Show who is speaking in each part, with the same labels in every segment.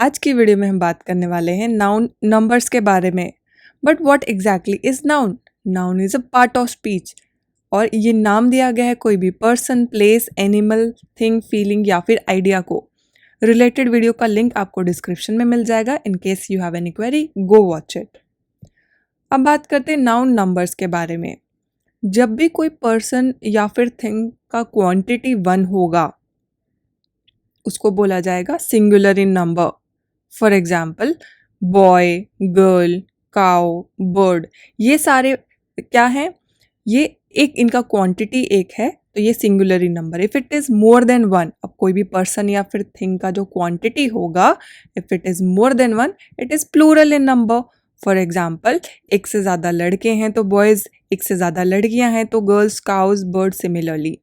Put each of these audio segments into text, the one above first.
Speaker 1: आज की वीडियो में हम बात करने वाले हैं नाउन नंबर्स के बारे में। But what exactly is noun? Noun is a part of speech और ये नाम दिया गया है कोई भी person, place, animal, thing, feeling या फिर आइडिया को। रिलेटेड वीडियो का लिंक आपको डिस्क्रिप्शन में मिल जाएगा। In case you have any query, go watch it. अब बात करते हैं नाउन नंबर्स के बारे में। जब भी कोई पर्सन या फिर थिंग का क्वांटिटी 1 होगा उसको बोला जाएगा singular in number. For example boy, girl, cow, bird, ये सारे क्या हैं? ये एक इनका क्वांटिटी एक है तो ये singular in number. If it is more than 1, अब कोई भी पर्सन या फिर थिंग का जो क्वांटिटी होगा, if it is more than 1 it is plural in number. For example एक से ज़्यादा लड़के हैं तो बॉयज़, एक से ज़्यादा लड़कियां हैं तो गर्ल्स, काउज, बर्ड सिमिलरली।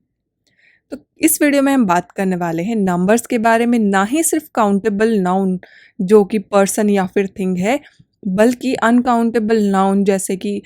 Speaker 1: तो इस वीडियो में हम बात करने वाले हैं नंबर्स के बारे में, ना ही सिर्फ काउंटेबल नाउन जो कि पर्सन या फिर थिंग है, बल्कि अनकाउंटेबल नाउन जैसे कि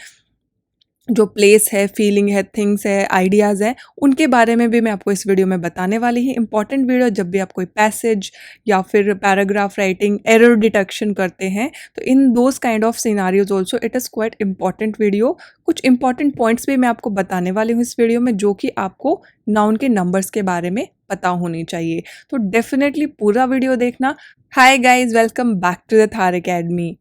Speaker 1: जो प्लेस है, फीलिंग है, थिंग्स है, आइडियाज़ हैं, उनके बारे में भी मैं आपको इस वीडियो में बताने वाली ही। Important video. जब भी आप कोई पैसेज या फिर पैराग्राफ राइटिंग एरर डिटेक्शन करते हैं तो in those kind of scenarios also it is quite important video. कुछ इंपॉर्टेंट पॉइंट्स भी मैं आपको बताने वाली हूँ इस वीडियो में, जो कि आपको नाउन के नंबर्स के बारे में पता होनी चाहिए। तो डेफिनेटली पूरा वीडियो देखना। Hi guys, welcome back to the Thar Academy.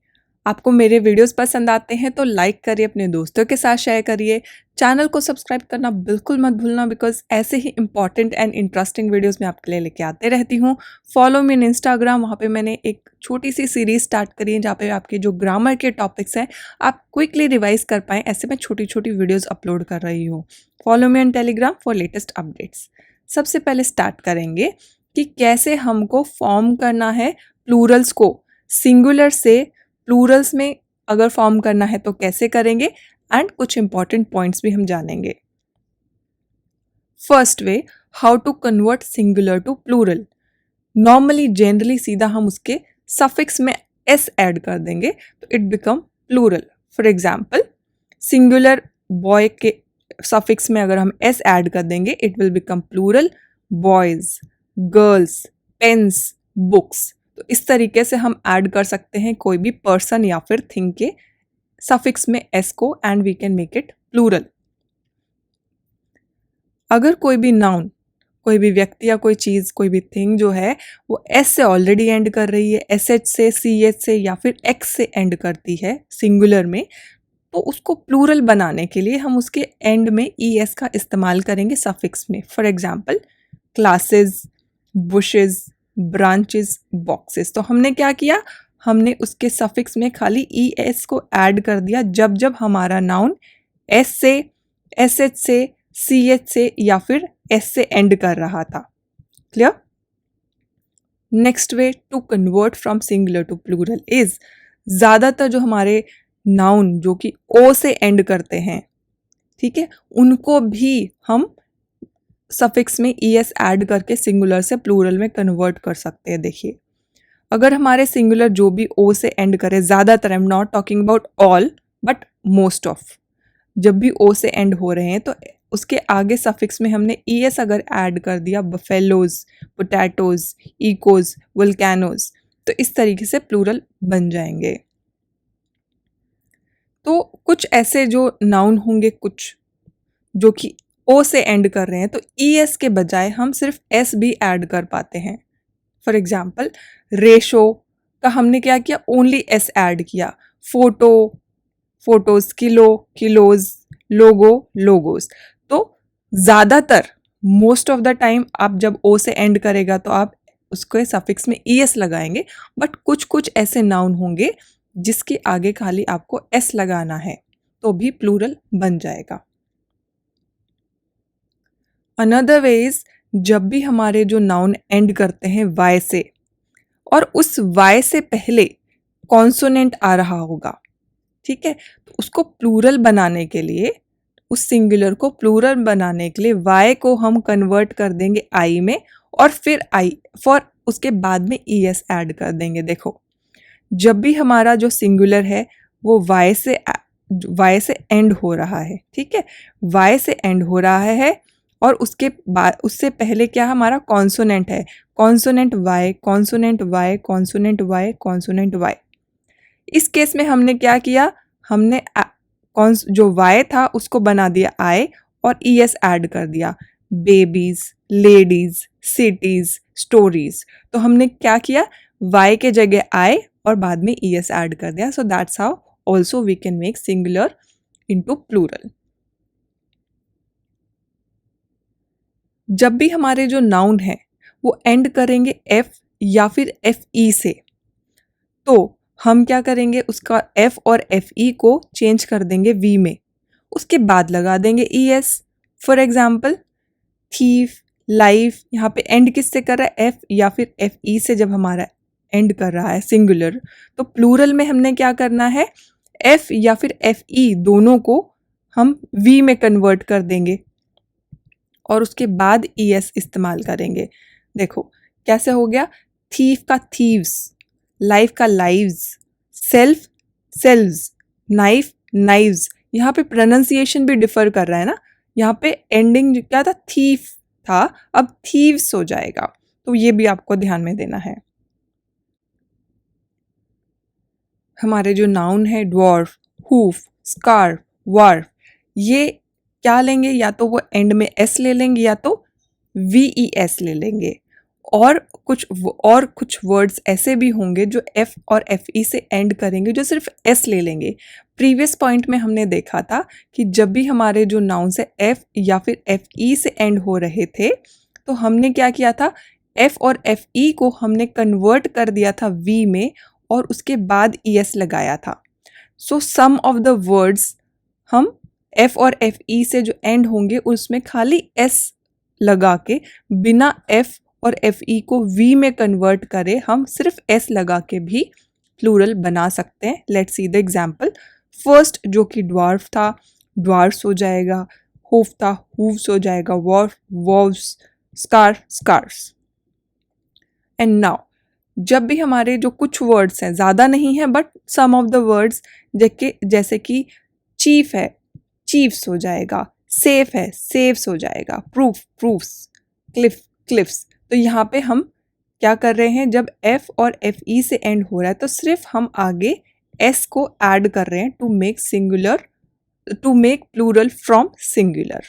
Speaker 1: आपको मेरे वीडियोस पसंद आते हैं तो लाइक करिए, अपने दोस्तों के साथ शेयर करिए, चैनल को सब्सक्राइब करना बिल्कुल मत भूलना, बिकॉज ऐसे ही इंपॉर्टेंट एंड इंटरेस्टिंग वीडियोस मैं आपके लिए लेके आते रहती हूँ। फॉलो मी इन इंस्टाग्राम, वहाँ पे मैंने एक छोटी सी सीरीज स्टार्ट करी है जहाँ पे आपके जो ग्रामर के टॉपिक्स हैं आप क्विकली रिवाइज कर पाएँ, ऐसे मैं छोटी छोटी वीडियोज़ अपलोड कर रही हूँ। Follow me on Telegram for latest updates. सबसे पहले स्टार्ट करेंगे कि कैसे हमको फॉर्म करना है प्लूरल्स को। सिंगुलर से प्लूरल्स में अगर फॉर्म करना है तो कैसे करेंगे, एंड कुछ इंपॉर्टेंट पॉइंट्स भी हम जानेंगे। First way, how to convert singular to plural. Normally generally सीधा हम उसके सफिक्स में एस ऐड कर देंगे तो it become plural. For example singular boy के सफिक्स में अगर हम एस ऐड कर देंगे it will become plural boys, girls, pens, books. तो इस तरीके से हम ऐड कर सकते हैं कोई भी पर्सन या फिर थिंग के सफिक्स में एस को, and we can make it plural. अगर कोई भी नाउन, कोई भी व्यक्ति या कोई चीज़, कोई भी थिंग जो है वो एस से ऑलरेडी एंड कर रही है, एस एच से, सी एच से या फिर एक्स से एंड करती है सिंगुलर में, तो उसको प्लूरल बनाने के लिए हम उसके एंड में ई एस का इस्तेमाल करेंगे सफिक्स में। For example classes, bushes, branches, boxes. तो हमने क्या किया, हमने उसके सफिक्स में खाली ई एस को ऐड कर दिया जब जब हमारा नाउन एस से, एस एच से, सी एच से या फिर एस से एंड कर रहा था। Clear? Next way to convert from singular to plural is, ज़्यादातर जो हमारे नाउन जो कि ओ से एंड करते हैं, ठीक है, उनको भी हम सफिक्स में ई एस ऐड करके सिंगुलर से प्लूरल में कन्वर्ट कर सकते हैं। देखिए, अगर हमारे सिंगुलर जो भी ओ से एंड करे, ज़्यादातर, I am not talking about all but most of, जब भी ओ से एंड हो रहे हैं तो उसके आगे सफिक्स में हमने ई एस अगर ऐड कर दिया, बफेलोज, पोटैटोज, इकोज, वोल्केनोज, तो इस तरीके से प्लूरल बन जाएंगे। तो कुछ ऐसे जो नाउन होंगे, कुछ जो कि ओ से एंड कर रहे हैं, तो ई एस के बजाय हम सिर्फ एस भी ऐड कर पाते हैं। फॉर एग्जाम्पल रेशो का हमने क्या किया, ओनली एस ऐड किया। फोटो, फोटोज, किलो, किलोज, लोगो, लोगोस। तो ज़्यादातर, मोस्ट ऑफ द टाइम आप जब ओ से एंड करेगा तो आप उसके सफिक्स में ई एस लगाएंगे, बट कुछ कुछ ऐसे नाउन होंगे जिसके आगे खाली आपको एस लगाना है तो भी प्लूरल बन जाएगा। अनदर वे इज, जब भी हमारे जो नाउन एंड करते हैं वाई से और उस वाई से पहले कॉन्सोनेंट आ रहा होगा, ठीक है, तो उसको प्लूरल बनाने के लिए, उस सिंगुलर को प्लूरल बनाने के लिए वाई को हम कन्वर्ट कर देंगे आई में, और फिर आई फॉर उसके बाद में ई एस ऐड कर देंगे। देखो, जब भी हमारा जो सिंगुलर है वो वाई से एंड हो रहा है, ठीक है, वाई से एंड हो रहा है और उसके बाद उससे पहले क्या हमारा कॉन्सोनेंट है, consonant Y, consonant Y, consonant Y, consonant Y. इस केस में हमने क्या किया, हमने जो वाई था उसको बना दिया आई और ईएस ऐड कर दिया, बेबीज, लेडीज, सिटीज, स्टोरीज। तो हमने क्या किया, वाई के जगह आई और बाद में ईएस ऐड कर दिया। So that's how also we can make singular into plural. जब भी हमारे जो नाउन है वो एंड करेंगे एफ या फिर एफ ई से, तो हम क्या करेंगे, उसका एफ और एफ ई को चेंज कर देंगे वी में, उसके बाद लगा देंगे E S. For example thief, life, यहाँ पे एंड किससे कर रहा है, एफ या फिर एफ ई से। जब हमारा एंड कर रहा है सिंगुलर, तो प्लूरल में हमने क्या करना है, एफ या फिर एफ ई दोनों को हम वी में कन्वर्ट कर देंगे और उसके बाद ई एस इस्तेमाल करेंगे। देखो कैसे हो गया, थीफ का थीव्स, लाइफ का lives, self selves, knife knives. यहाँ पे प्रोनाउंसिएशन भी डिफर कर रहा है ना, यहाँ पे एंडिंग क्या था, थीफ था, अब थीव्स हो जाएगा। तो ये भी आपको ध्यान में देना है। हमारे जो नाउन है ड्वार्फ, हूफ, स्कार्फ, वार्फ, ये क्या लेंगे, या तो वो एंड में एस ले लेंगे या तो वी ई एस ले लेंगे। और कुछ वर्ड्स ऐसे भी होंगे जो एफ और एफ ई से एंड करेंगे, जो सिर्फ एस ले लेंगे। प्रीवियस पॉइंट में हमने देखा था कि जब भी हमारे जो नाउन्स है एफ या फिर एफ ई से एंड हो रहे थे, तो हमने क्या किया था, एफ और एफ ई को हमने कन्वर्ट कर दिया था वी में और उसके बाद ई एस लगाया था। सो सम ऑफ द वर्ड्स हम एफ और एफ ई से जो एंड होंगे उसमें खाली एस लगा के, बिना एफ और एफ ई को वी में कन्वर्ट करें, हम सिर्फ एस लगा के भी प्लूरल बना सकते हैं। Let's see the example. First जो कि ड्वार्फ था, ड्वार्फ्स हो जाएगा, हूफ था, हूव्स हो जाएगा, wharf, wharves, scarf, scarfs. And now जब भी हमारे जो कुछ वर्ड्स हैं, ज़्यादा नहीं है but some of the words, जैसे कि चीफ है, चीफ्स हो जाएगा, सेफ है, सेफ्स हो जाएगा, प्रूफ, प्रूफ्स, क्लिफ, क्लिफ्स। तो यहाँ पे हम क्या कर रहे हैं, जब एफ और एफ ई से एंड हो रहा है तो सिर्फ हम आगे एस को ऐड कर रहे हैं to make singular, to make plural from singular.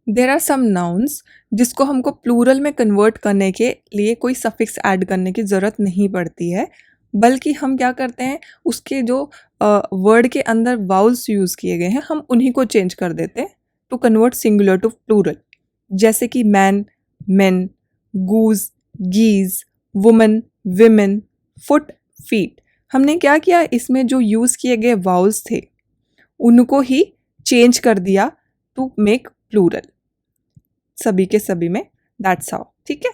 Speaker 1: There are some nouns जिसको हमको प्लूरल में कन्वर्ट करने के लिए कोई सफिक्स ऐड करने की ज़रूरत नहीं पड़ती है, बल्कि हम क्या करते हैं, उसके जो वर्ड के अंदर वाउल्स यूज़ किए गए हैं हम उन्हीं को चेंज कर देते हैं to convert singular to plural. जैसे कि man, men, goose, geese, woman, women, foot, feet. हमने क्या किया, इसमें जो यूज़ किए गए वाउल्स थे उनको ही चेंज कर दिया टू मेक प्लूरल, सभी के सभी में। दैट्स हाउ, ठीक है।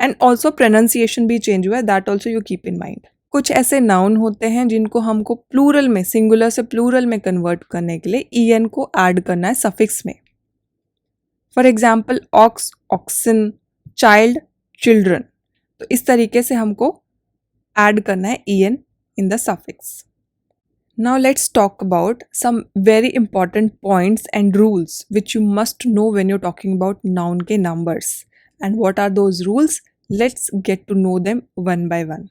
Speaker 1: एंड ऑल्सो प्रोनाउंसिएशन भी चेंज हुआ है, that also you keep in mind. कुछ ऐसे नाउन होते हैं जिनको हमको प्लूरल में, सिंगुलर से प्लूरल में कन्वर्ट करने के लिए ई एन को ऐड करना है सफिक्स में। For example ox, oxen, child, children. तो इस तरीके से हमको ऐड करना है E N in the suffix. Now let's talk about some very important points and rules which you must know when you're talking about noun के numbers. And what are those rules? Let's get to know them one by one.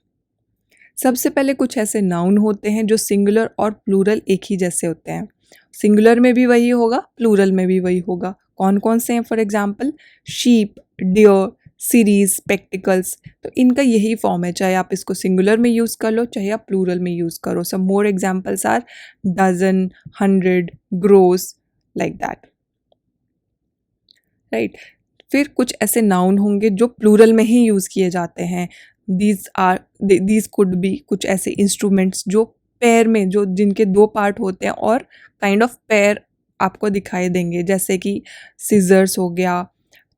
Speaker 1: सबसे पहले कुछ ऐसे noun होते हैं जो singular और plural एक ही जैसे होते हैं। सिंगुलर में भी वही होगा, प्लूरल में भी वही होगा। कौन कौन से हैं? For example sheep, deer, series, spectacles. तो इनका यही फॉर्म है, चाहे आप इसको सिंगुलर में यूज़ कर लो चाहे आप प्लूरल में यूज़ करो। Some more examples are dozen, 100, gross, like that, right. फिर कुछ ऐसे नाउन होंगे जो प्लूरल में ही यूज़ किए जाते हैं। दीज कुड बी कुछ ऐसे इंस्ट्रूमेंट्स जो पैर में, जो जिनके दो पार्ट होते हैं और काइंड ऑफ पैर आपको दिखाई देंगे, जैसे कि सीजर्स हो गया,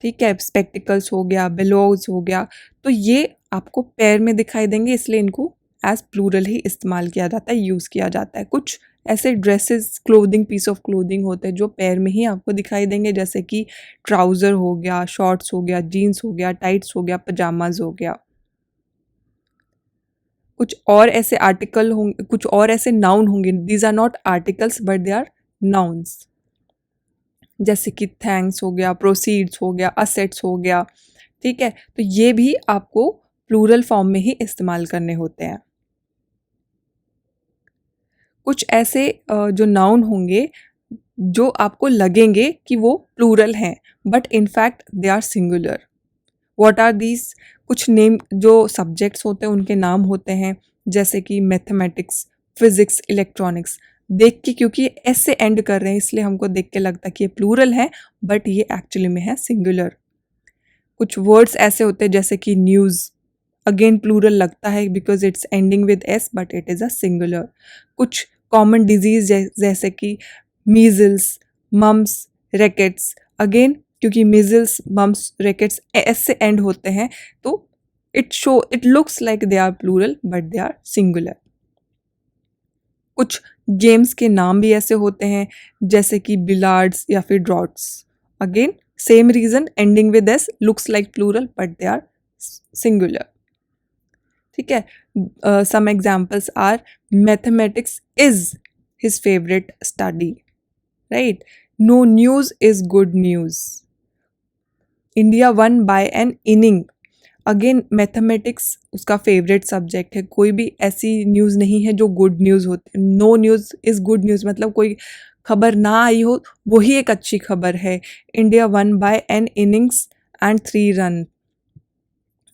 Speaker 1: ठीक है, स्पेक्टिकल्स हो गया, बेलोज हो गया। तो ये आपको पैर में दिखाई देंगे, इसलिए इनको एज प्लूरल ही इस्तेमाल किया जाता है, यूज़ किया जाता है। कुछ ऐसे dresses, clothing, piece of clothing होते हैं जो पैर में ही आपको दिखाई देंगे, जैसे कि ट्राउज़र हो गया, शॉर्ट्स हो गया, जीन्स हो गया, टाइट्स हो गया, पजामाज हो गया। कुछ और ऐसे आर्टिकल होंगे, कुछ और ऐसे नाउन होंगे, these are not articles but they are nouns. जैसे कि थैंक्स हो गया, प्रोसीड्स हो गया, असेट्स हो गया, ठीक है। तो ये भी आपको प्लूरल फॉर्म में ही इस्तेमाल करने होते हैं। कुछ ऐसे जो नाउन होंगे जो आपको लगेंगे कि वो प्लूरल हैं, but in fact they are singular. What are these? कुछ नेम जो सब्जेक्ट्स होते हैं उनके नाम होते हैं, जैसे कि मैथमेटिक्स, फिजिक्स, इलेक्ट्रॉनिक्स। देख के, क्योंकि ये एस से एंड कर रहे हैं इसलिए हमको देख के लगता है कि ये प्लूरल है, बट ये एक्चुअली में है सिंगुलर। कुछ वर्ड्स ऐसे होते हैं जैसे कि न्यूज़, अगेन प्लूरल लगता है because it's ending with S but it is a singular. कुछ कॉमन डिजीज जैसे कि मीजल्स, मम्स, रैकेट्स, अगेन क्योंकि मीजल्स, मम्स, रैकेट्स एस से एंड होते हैं तो it looks like they are plural but they are singular. कुछ games के नाम भी ऐसे होते हैं जैसे कि बिलार्ड्स या फिर draughts, again same reason, ending with S, looks like plural but they are singular, ठीक है। Some examples are mathematics is his favourite study, right. No news is good news, India won by an inning, again mathematics उसका फेवरेट subject है, कोई भी ऐसी news नहीं है जो गुड न्यूज़ होती है। No news is good news मतलब कोई खबर ना आई हो वही एक अच्छी खबर है। India won by an innings and 3 run,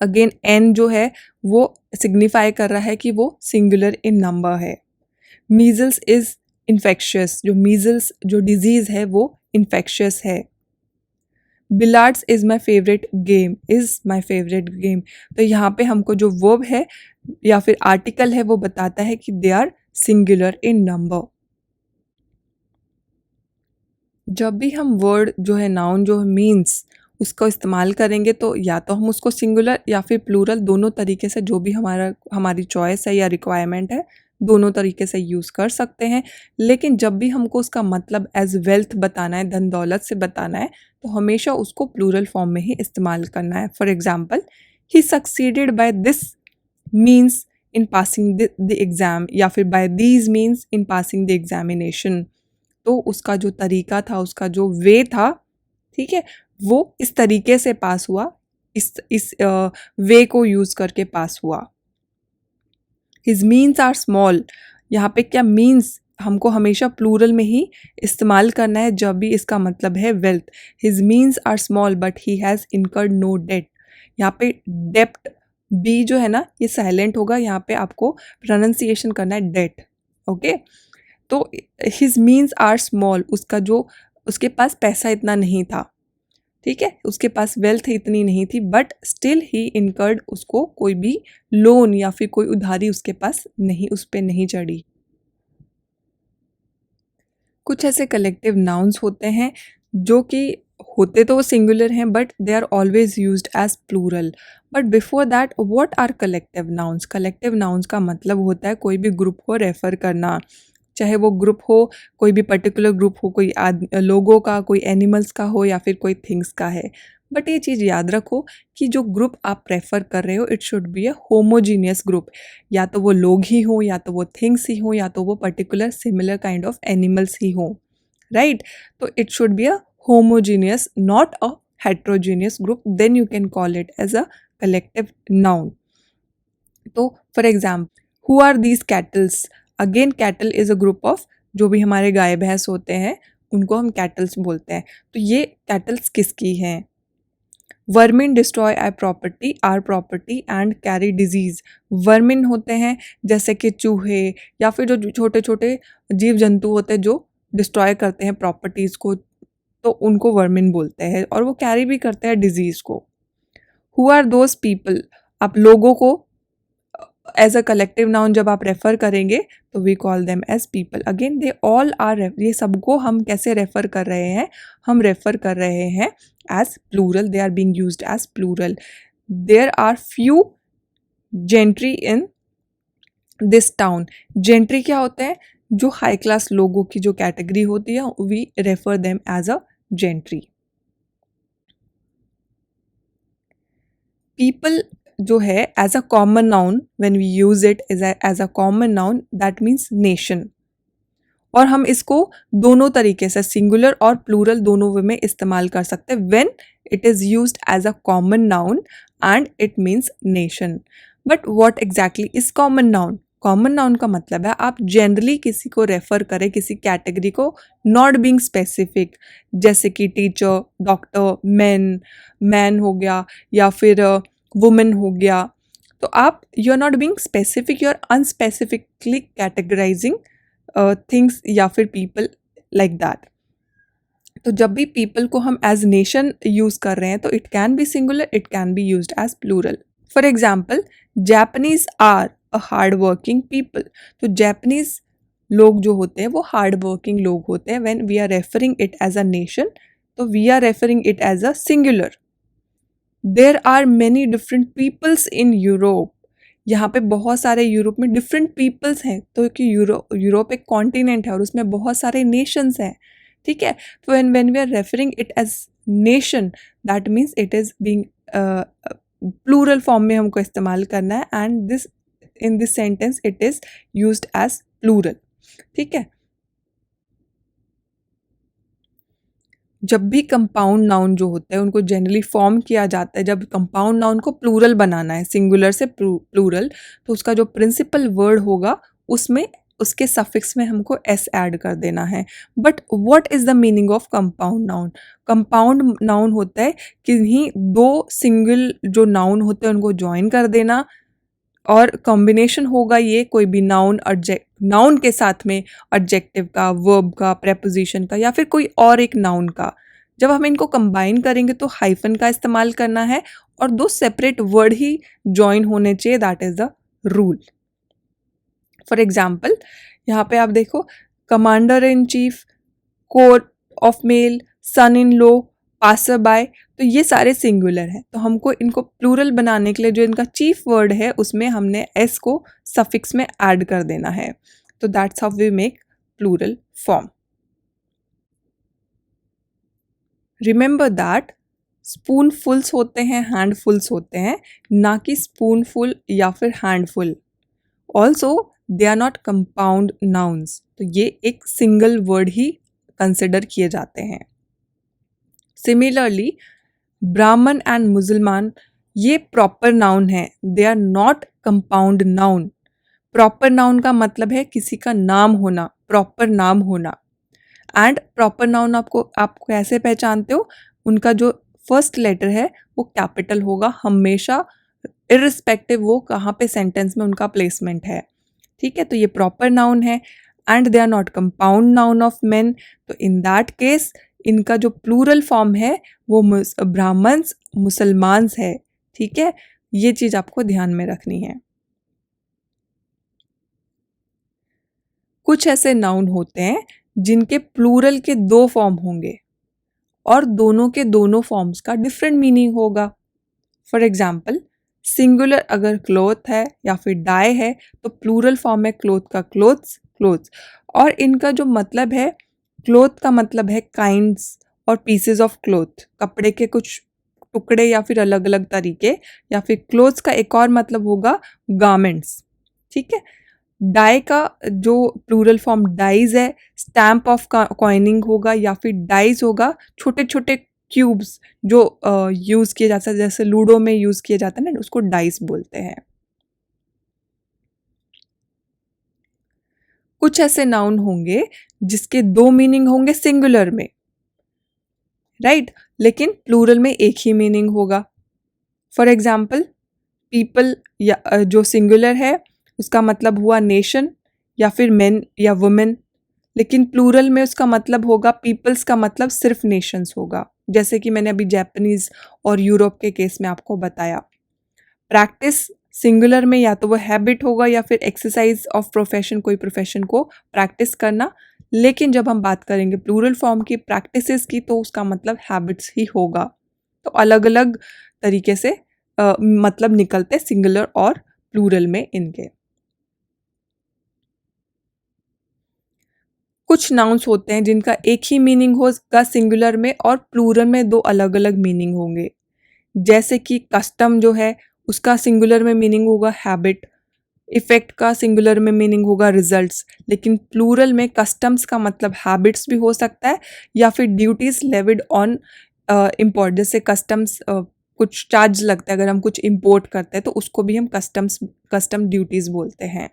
Speaker 1: again an जो है वो सिग्निफाई कर रहा है कि वो सिंगुलर इन नंबर है। मीजल्स इज़ इन्फेक्शियस, जो मीजल्स जो डिजीज़ है वो इन्फेक्शियस है। Billiards is my favourite game, is my favourite game, तो यहाँ पे हमको जो वर्ब है या फिर आर्टिकल है वो बताता है कि they are singular in number. जब भी हम वर्ड जो है नाउन जो है मीन्स उसको इस्तेमाल करेंगे तो या तो हम उसको सिंगुलर या फिर प्लूरल दोनों तरीके से, जो भी हमारी चॉइस है या रिक्वायरमेंट है, दोनों तरीके से यूज़ कर सकते हैं। लेकिन जब भी हमको उसका मतलब एज वेल्थ बताना है, धन दौलत से बताना है, तो हमेशा उसको प्लूरल फॉर्म में ही इस्तेमाल करना है। For example, he succeeded by this means in passing the exam, या फिर by these means in passing the examination. तो उसका जो तरीका था, उसका जो वे था, ठीक है, वो इस तरीके से पास हुआ, इस वे को यूज़ करके पास हुआ। हिज मीन्स आर स्मॉल, यहाँ पे क्या मीन्स हमको हमेशा प्लूरल में ही इस्तेमाल करना है जब भी इसका मतलब है wealth. His means are small but he has incurred no debt, यहाँ पे डेप्ट बी जो है ना ये साइलेंट होगा, यहाँ पे आपको प्रोनाउंसिएशन करना है डेट, ओके। तो हिज मीन्स आर स्मॉल, उसका जो उसके पास पैसा इतना नहीं था, ठीक है, उसके पास वेल्थ इतनी नहीं थी, बट स्टिल ही इनकर्ड, उसको कोई भी लोन या फिर कोई उधारी उसके पास नहीं, उस पर नहीं चढ़ी। कुछ ऐसे कलेक्टिव नाउन्स होते हैं जो कि होते तो वो सिंगुलर हैं but they are always used as plural. But before that, what are collective nouns? Collective nouns का मतलब होता है कोई भी ग्रुप को रेफर करना, चाहे वो ग्रुप हो, कोई भी पर्टिकुलर ग्रुप हो, कोई लोगों का, कोई एनिमल्स का हो या फिर कोई थिंग्स का है। बट ये चीज़ याद रखो कि जो ग्रुप आप प्रेफर कर रहे हो it should be a homogeneous group, या तो वो लोग ही हों, या तो वो थिंग्स ही हों, या तो वो particular similar kind of animals ही हों, राइट। तो it should be a homogeneous, not a heterogeneous group, then you can call it as a collective noun. तो for example, who are these cattles? Again cattle is a group of, जो भी हमारे गाय भैंस होते हैं उनको हम कैटल्स बोलते हैं। तो ये कैटल्स किसकी हैं? Vermin destroy our property and carry disease. Vermin होते हैं जैसे कि चूहे या फिर जो छोटे छोटे जीव जंतु होते हैं जो डिस्ट्रॉय करते हैं प्रॉपर्टीज़ को, तो उनको वर्मिन बोलते हैं, और वो कैरी भी करते हैं डिजीज़ को। Who are those people? आप लोगों को एज अ कलेक्टिव नाउन जब आप रेफर करेंगे तो we call them as people. Again they all are, ये सबको हम कैसे रेफर कर रहे हैं? हम रेफर कर रहे हैं as plural, they are being used as plural. There are few gentry in this town. Gentry क्या होते हैं? जो हाई क्लास लोगों की जो कैटेगरी होती है, we refer them as a gentry. People जो है as a common noun, when we use it as a common noun, that means nation. और हम इसको दोनों तरीके से सिंगुलर और प्लूरल दोनों वे में इस्तेमाल कर सकते हैं when it is used as a common noun and it means nation. But what exactly is common noun? Common noun का मतलब है आप जनरली किसी को रेफर करें, किसी कैटेगरी को, नॉट बीइंग स्पेसिफिक, जैसे कि टीचर, डॉक्टर, मैन हो गया, या फिर वुमेन हो गया। तो आप you are not being specific, you are unspecifically categorising things या फिर पीपल लाइक दैट। तो जब भी पीपल को हम एज नेशन यूज़ कर रहे हैं तो it can be singular, it can be used as plural. For example, Japanese are a hard working people. तो जापानीज लोग जो होते हैं वो हार्ड वर्किंग लोग होते हैं। When we are referring it as a nation तो we are referring it as a singular. There are many different peoples in Europe. यहाँ पे बहुत सारे यूरोप में डिफरेंट पीपल्स हैं, तो कि यूरोप एक कॉन्टिनेंट है और उसमें बहुत सारे नेशंस हैं, ठीक है। तो when we are referring it as nation, that means it is being plural form में हमको इस्तेमाल करना है, and this in this sentence it is used as plural, ठीक है। जब भी कंपाउंड नाउन जो होते हैं उनको जनरली फॉर्म किया जाता है, जब कंपाउंड नाउन को प्लूरल बनाना है, सिंगुलर से प्लूरल, तो उसका जो प्रिंसिपल वर्ड होगा उसमें उसके सफिक्स में हमको एस ऐड कर देना है। But what is the meaning of compound noun? Compound noun होता है किन्हीं दो सिंगल जो नाउन होते हैं उनको ज्वाइन कर देना, और कॉम्बिनेशन होगा ये कोई भी नाउन के साथ में एडजेक्टिव का, वर्ब का, प्रेपोजिशन का, या फिर कोई और एक नाउन का। जब हम इनको कंबाइन करेंगे तो हाइफन का इस्तेमाल करना है और दो सेपरेट वर्ड ही जॉइन होने चाहिए, that is the rule. For example, यहाँ पे आप देखो, commander in chief, court of mail, son in law, passer by, तो ये सारे सिंगुलर हैं। तो हमको इनको प्लूरल बनाने के लिए जो इनका चीफ वर्ड है उसमें हमने एस को सफिक्स में ऐड कर देना है। तो that's how we make plural form. Remember that spoonfuls होते हैं, हैंडफुल्स होते हैं, ना कि स्पूनफुल या फिर handful. Also they are not compound nouns, तो ये एक सिंगल वर्ड ही कंसिडर किए जाते हैं। सिमिलरली, ब्राह्मण एंड मुसलमान ये प्रॉपर नाउन है, they are not compound noun. Proper noun का मतलब है किसी का नाम होना, प्रॉपर नाम होना। एंड प्रॉपर नाउन आप कैसे पहचानते हो? उनका जो फर्स्ट लेटर है वो कैपिटल होगा हमेशा, इररिस्पेक्टिव वो कहाँ पे सेंटेंस में उनका प्लेसमेंट है, ठीक है। तो ये प्रॉपर नाउन है and they are not compound noun of men. तो इन दैट केस इनका जो प्लूरल फॉर्म है वो ब्राह्मण्स, मुसलमान्स है, ठीक है। ये चीज़ आपको ध्यान में रखनी है। कुछ ऐसे नाउन होते हैं जिनके प्लूरल के दो फॉर्म होंगे और दोनों के दोनों फॉर्म्स का डिफरेंट मीनिंग होगा। फॉर एग्जाम्पल, सिंगुलर अगर क्लोथ है या फिर डाई है तो प्लूरल फॉर्म है क्लोथ का क्लोथ्स, क्लोथ्स। और इनका जो मतलब है, क्लोथ का मतलब है काइंड्स और पीसेस ऑफ क्लोथ, कपड़े के कुछ टुकड़े या फिर अलग अलग तरीके, या फिर क्लोथ्स का एक और मतलब होगा गारमेंट्स, ठीक है। डाई का जो प्लूरल फॉर्म डाइज है, स्टैम्प ऑफ कॉइनिंग होगा या फिर डाइज होगा, छोटे छोटे क्यूब्स जो यूज़ किए जाते हैं, जैसे लूडो में यूज़ किए जाते हैं ना, उसको डाइस बोलते हैं। कुछ ऐसे नाउन होंगे जिसके दो मीनिंग होंगे सिंगुलर में, राइट, लेकिन प्लूरल में एक ही मीनिंग होगा। फॉर एग्जाम्पल, पीपल या जो सिंगुलर है उसका मतलब हुआ नेशन या फिर मेन या वुमेन, लेकिन प्लूरल में उसका मतलब होगा, पीपल्स का मतलब सिर्फ नेशंस होगा, जैसे कि मैंने अभी जापानीज और यूरोप के केस में आपको बताया। प्रैक्टिस सिंगुलर में या तो वो हैबिट होगा या फिर एक्सरसाइज ऑफ प्रोफेशन, कोई प्रोफेशन को प्रैक्टिस करना, लेकिन जब हम बात करेंगे प्लूरल फॉर्म की, प्रैक्टिसेस की, तो उसका मतलब हैबिट्स ही होगा। तो अलग अलग तरीके से मतलब निकलते सिंगुलर और प्लूरल में इनके। कुछ नाउन्स होते हैं जिनका एक ही मीनिंग होगा सिंगुलर में और प्लूरल में दो अलग अलग मीनिंग होंगे, जैसे कि कस्टम जो है उसका सिंगुलर में मीनिंग होगा हैबिट, इफेक्ट का सिंगुलर में मीनिंग होगा रिजल्ट्स, लेकिन प्लूरल में कस्टम्स का मतलब हैबिट्स भी हो सकता है या फिर ड्यूटीज लेविड ऑन इम्पोर्ट। जैसे कस्टम्स कुछ चार्ज लगता है अगर हम कुछ इम्पोर्ट करते हैं तो उसको भी हम कस्टम ड्यूटीज बोलते हैं।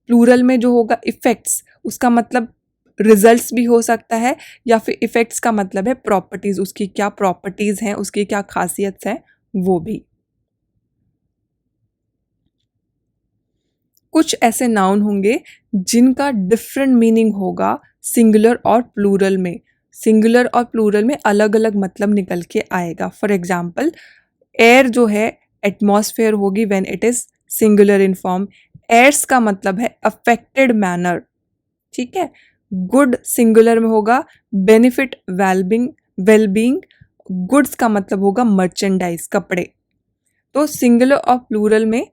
Speaker 1: प्लूरल में जो होगा इफेक्ट्स, उसका मतलब रिजल्ट्स भी हो सकता है या फिर इफेक्ट्स का मतलब है प्रॉपर्टीज, उसकी क्या प्रॉपर्टीज हैं, उसकी क्या खासियत है वो भी। कुछ ऐसे नाउन होंगे जिनका डिफरेंट मीनिंग होगा सिंगुलर और प्लूरल में। सिंगुलर और प्लूरल में अलग अलग मतलब निकल के आएगा। फॉर एग्जाम्पल एयर जो है एटमॉस्फेयर होगी when it is singular in form. Airs का मतलब है अफेक्टेड मैनर, ठीक है। गुड सिंगुलर में होगा बेनिफिट वेलबींग। गुड्स का मतलब होगा मर्चेंडाइज कपड़े। तो सिंगुलर और प्लूरल में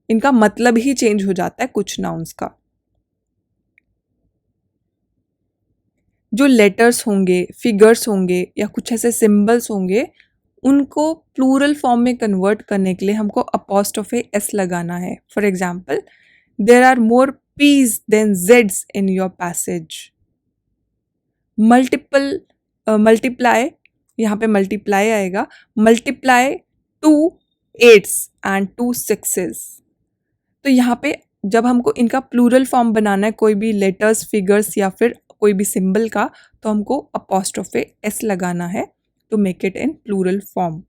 Speaker 1: इनका मतलब ही चेंज हो जाता है कुछ नाउन्स का। जो लेटर्स होंगे, फिगर्स होंगे या कुछ ऐसे सिंबल्स होंगे, उनको प्लूरल फॉर्म में कन्वर्ट करने के लिए हमको अपॉस्ट्रोफे एस लगाना है। For example there are more p's than जेड्स इन योर पैसेज। मल्टीप्लाई, यहाँ पे मल्टीप्लाई आएगा, मल्टीप्लाई 2 8s एंड 2 6s। तो यहाँ पे जब हमको इनका प्लूरल फॉर्म बनाना है कोई भी लेटर्स, फिगर्स या फिर कोई भी सिंबल का, तो हमको अपॉस्ट्रोफे एस लगाना है to make it in plural form.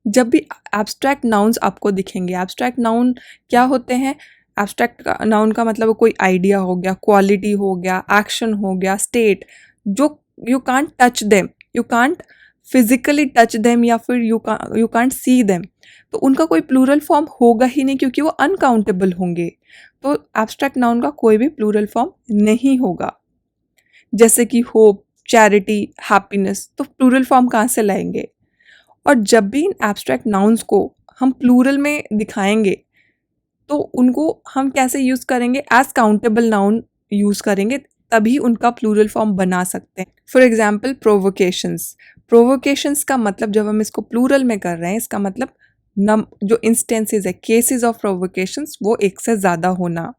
Speaker 1: जब भी एब्स्ट्रैक्ट नाउन्स आपको दिखेंगे, एब्स्ट्रैक्ट नाउन क्या होते हैं? एब्स्ट्रैक्ट नाउन का मतलब कोई आइडिया हो गया, क्वालिटी हो गया, एक्शन हो गया, स्टेट, जो you can't touch them, you can't physically touch them या फिर यू कांट सी देम, तो उनका कोई प्लूरल फॉर्म होगा ही नहीं क्योंकि वो अनकाउंटेबल होंगे। तो एब्स्ट्रैक्ट नाउन का कोई भी प्लूरल फॉर्म नहीं होगा। जैसे कि होप, चैरिटी, हैप्पीनेस, तो प्लूरल फॉर्म कहाँ से लाएंगे? और जब भी इन एब्स्ट्रैक्ट नाउन्स को हम प्लूरल में दिखाएंगे तो उनको हम कैसे यूज़ करेंगे? एज काउंटेबल नाउन यूज़ करेंगे, तभी उनका प्लूरल फॉर्म बना सकते हैं। For example provocations. प्रोवोकेशंस का मतलब जब हम इसको प्लूरल में कर रहे हैं, इसका मतलब जो इंस्टेंसेस है, केसेस ऑफ प्रोवोकेशंस, वो एक से ज़्यादा होना।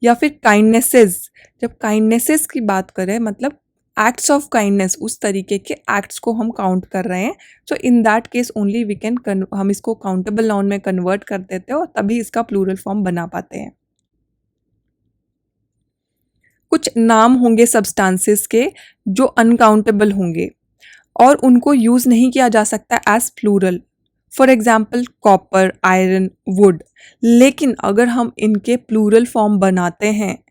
Speaker 1: या फिर काइंडनेसेस, जब काइंडनेसेस की बात करें मतलब एक्ट्स ऑफ काइंडनेस, उस तरीके के एक्ट्स को हम काउंट कर रहे हैं। So in that case only we can हम इसको काउंटेबल नाउन में कन्वर्ट कर देते हैं और तभी इसका प्लूरल फॉर्म बना पाते हैं। कुछ नाम होंगे सब्सटेंसेस के जो अनकाउंटेबल होंगे और उनको यूज़ नहीं किया जा सकता as plural. For example copper, iron, wood. लेकिन अगर हम इनके प्लूरल फॉर्म बनाते हैं,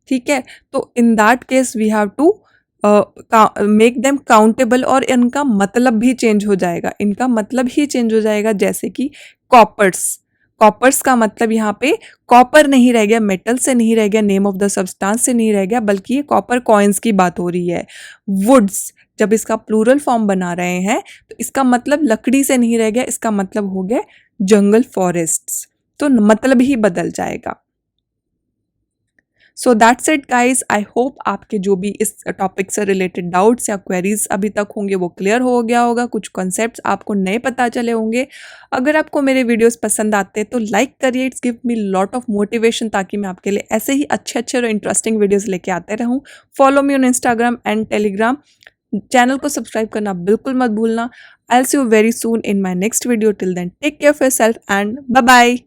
Speaker 1: ठीक है, तो in that case we have to make them countable और इनका मतलब भी चेंज हो जाएगा। इनका मतलब ही चेंज हो जाएगा। जैसे कि कॉपर्स, कॉपर्स का मतलब यहाँ पे कॉपर नहीं रह गया, मेटल से नहीं रह गया, नेम ऑफ द सब्सटेंस से नहीं रह गया, बल्कि ये कॉपर कॉइन्स की बात हो रही है। वुड्स, जब इसका प्लूरल फॉर्म बना रहे हैं तो इसका मतलब लकड़ी से नहीं रह गया, इसका मतलब हो गया जंगल, फॉरेस्ट्स, तो मतलब ही बदल जाएगा। So that's it guys. I hope आपके जो भी इस टॉपिक से रिलेटेड डाउट्स या क्वेरीज अभी तक होंगे वो क्लियर हो गया होगा, कुछ कॉन्सेप्ट्स आपको नए पता चले होंगे। अगर आपको मेरे वीडियोस पसंद आते हैं तो लाइक करिए, it's give me lot of motivation, ताकि मैं आपके लिए ऐसे ही अच्छे अच्छे और इंटरेस्टिंग वीडियोज़ लेके आते रहूँ। Follow me on Instagram and Telegram. Channel को सब्सक्राइब करना बिल्कुल मत भूलना। I will see you very soon in my next video. Till then take care of yourself and bye bye.